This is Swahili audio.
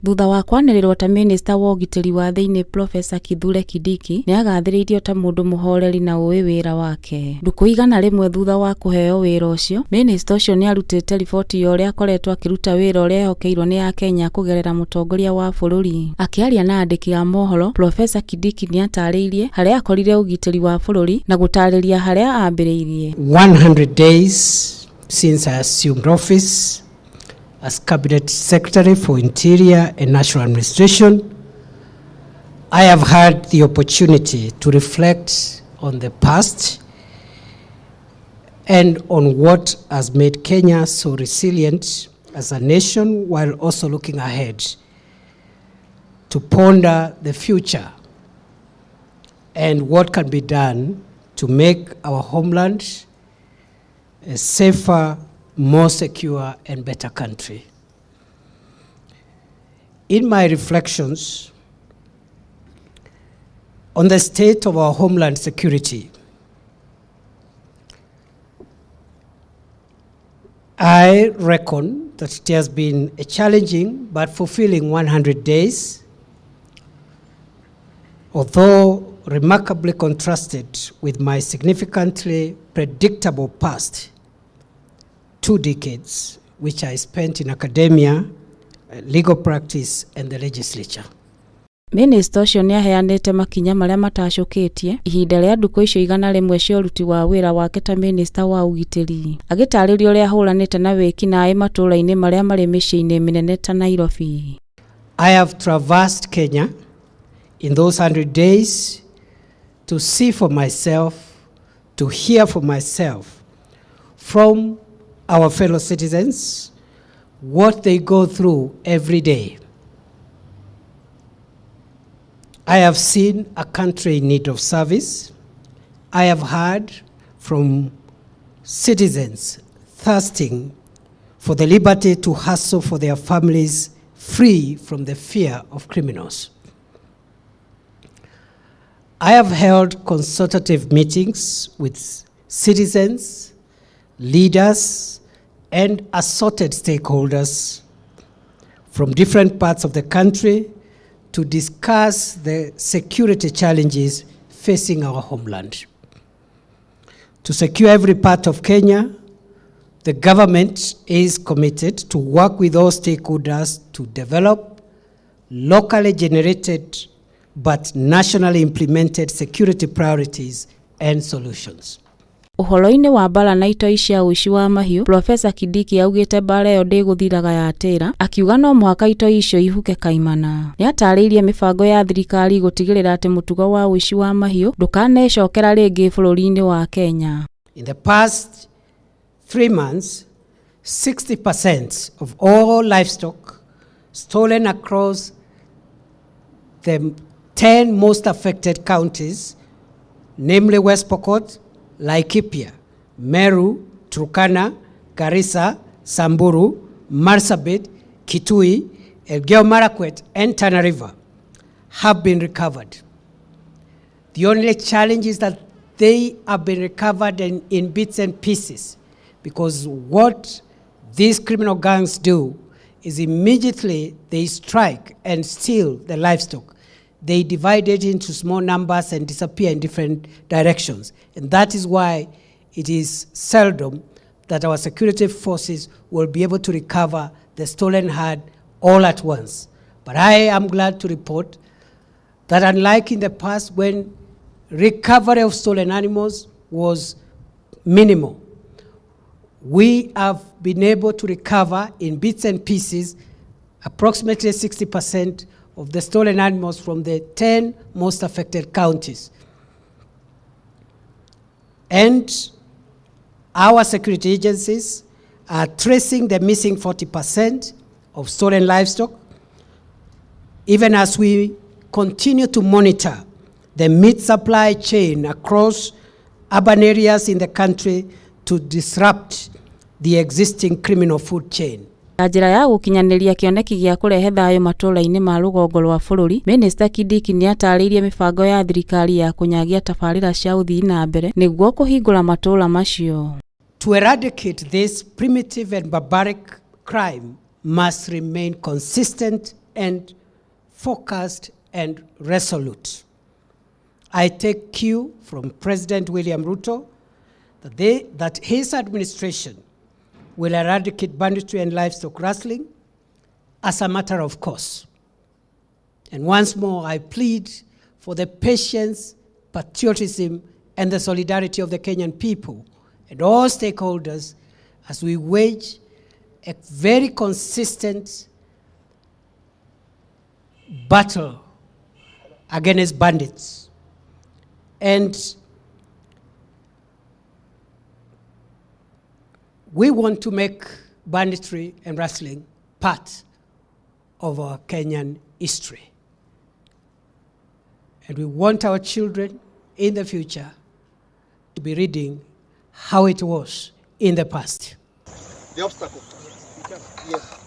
Thutha wa kwanĩrĩrwo ta Minister wa ũgitĩri wa thĩinĩ Professor Kithure Kindiki nĩ agathĩrĩirio ta mũndũ mũhoreri na ũĩ wĩra wake. Ndukũ igana rĩmwe thutha wa kũheo wĩra ũcio, Minister ũcio nĩ arutĩte riboti ya ũrĩa akoretwo akĩruta wĩra ũrĩa ehokeirwo nĩ Akenya kũgerera mũtongoria wa bũrũri. Akĩaria na andĩki a mohoro, Professor Kindiki nĩ atarĩirie harĩa akorire ũgitĩri wa bũrũri na gũtarĩria harĩa ambĩrĩirie. 100 days since I assumed office as Cabinet Secretary for Interior and National Administration, I have had the opportunity to reflect on the past and on what has made Kenya so resilient as a nation, while also looking ahead to ponder the future and what can be done to make our homeland a safer, more secure and better country. In my reflections on the state of our homeland security, I reckon that it has been a challenging but fulfilling 100 days, although remarkably contrasted with my significantly predictable past 2 decades, which I spent in academia, legal practice, and the legislature. Minister ũcio nĩ aheanĩte makinya marĩa matacũkĩtie ihinda rĩa ndukũ icio igana rĩmwe cia ũruti wa wĩra wake ta Minister wa ũgitĩri. Agĩtarĩria ũrĩa ahũranĩte na wĩki-naĩ matũũra-inĩ marĩa marĩ mĩciĩ-inĩ mĩnene ta Nairobi. I have traversed Kenya in those 100 days to see for myself, to hear for myself from our fellow citizens what they go through every day. I have seen a country in need of service. I have heard from citizens thirsting for the liberty to hustle for their families, free from the fear of criminals. I have held consultative meetings with citizens, leaders, and assorted stakeholders from different parts of the country to discuss the security challenges facing our homeland. To secure every part of Kenya, the government is committed to work with all stakeholders to develop locally generated but nationally implemented security priorities and solutions. Ũhoro-inĩ wa mbara na itoi cia ũici wa mahiũ, Professor Kindiki augĩte mbara ĩyo ndĩgũthiraga yatĩra, akiuga no mũhaka itoi icio ihuke kaimana. Nĩ atarĩirie mĩbango ya thirikari gũtigĩrĩra atĩ mũtugo wa ũici wa mahiũ ndũkanecokera rĩngĩ bũrũri-inĩ wa Kenya. In the past 3 months, 60% of all livestock stolen across the 10 most affected counties, namely West Pokot, Laikipia, Meru, Turkana, Garissa, Samburu, Marsabit, Kithure, Elgeyo Marakwet, and Tana River have been recovered. The only challenge is that they have been recovered in bits and pieces, because what these criminal gangs do is immediately they strike and steal the livestock. They divide it into small numbers and disappear in different directions. And that is why it is seldom that our security forces will be able to recover the stolen herd all at once. But I am glad to report that unlike in the past when recovery of stolen animals was minimal, we have been able to recover in bits and pieces approximately 60% of the stolen animals from the 10 most affected counties. And our security agencies are tracing the missing 40% of stolen livestock, even as we continue to monitor the meat supply chain across urban areas in the country to disrupt the existing criminal food chain. Njĩra ya gũkinyanĩria kĩoneki gĩa kũrehe thayũ matũũra-inĩ ma rũgongo rwa bũrũri, Minister Kindiki nĩ atarĩirie mĩbango ya thirikari ya kũnyagia tabarĩra cia ũthii na mbere nĩguo kũhingũra matũũra macio. To eradicate this primitive and barbaric crime must remain consistent and focused and resolute. I take cue from President William Ruto that his administration will eradicate banditry and livestock rustling as a matter of course. And once more, I plead for the patience, patriotism, and the solidarity of the Kenyan people and all stakeholders as we wage a very consistent battle against bandits. And we want to make banditry and rustling part of our Kenyan history. And we want our children in the future to be reading how it was in the past. The obstacle. Yes.